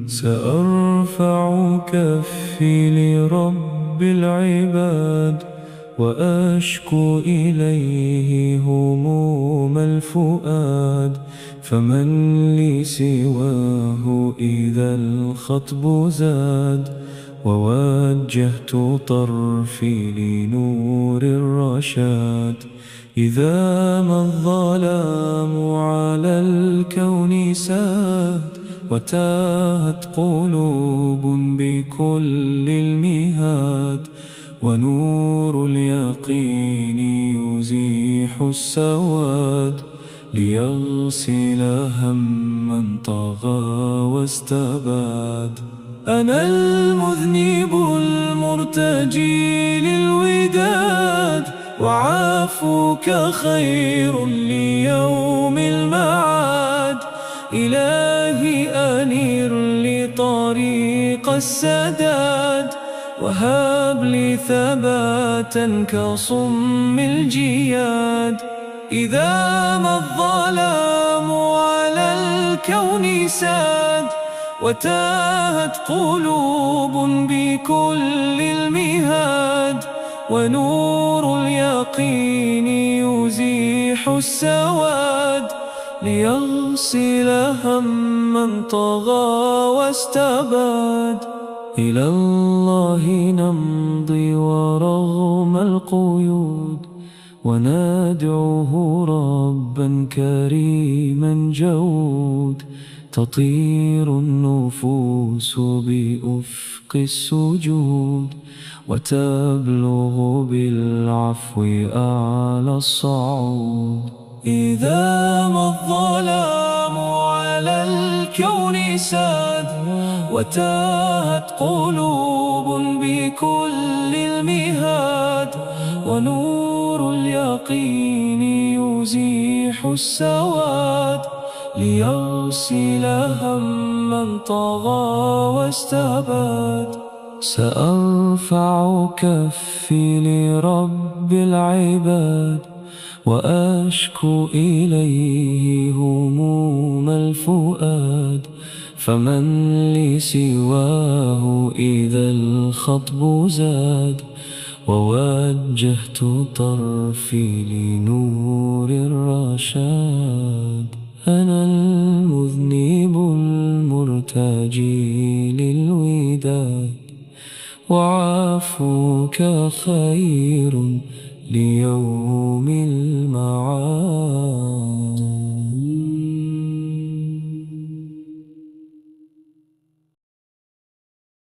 سأرفع كفي لرب العباد وأشكو إليه هموم الفؤاد، فمن لي سواه إذا الخطب زاد، ووجهت طرفي لنور الرشاد. إذا ما الظلام على الكون ساد، وتاهت قلوب بكل المهاد، ونور اليقين يزيح السواد، ليغسل همّا طغى واستباد. أنا المذنب المرتجي للوداد، وعفوك خير ليوم المعاد. إلهي أنير لي طريق السداد، وهب لي ثباتا كصم الجياد. إذا ما الظلام على الكون ساد، وتاهت قلوب بكل المهاد، ونور اليقين يزيح السواد، ليغسل همّا طغى واستباد. إلى الله نمضي ورغم القيود، وندعوه ربا كريما جود. تطير النفوس بأفق السجود، وتبلغ بالعفو أعلى الصعود. إذا ما الظلام على الكون ساد، وتاهت قلوب بكل المهاد، ونور اليقين يزيح السواد، ليغسل همّا طغى واستباد. سأرفع كفي لرب العباد، وأشكو إليه هموم الفؤاد، فمن لي سواه إذا الخطب زاد، ووجهت طرفي لنور الرشاد. أنا المذنب المرتجي للوداد، وعفوك خير ليوم المعاد.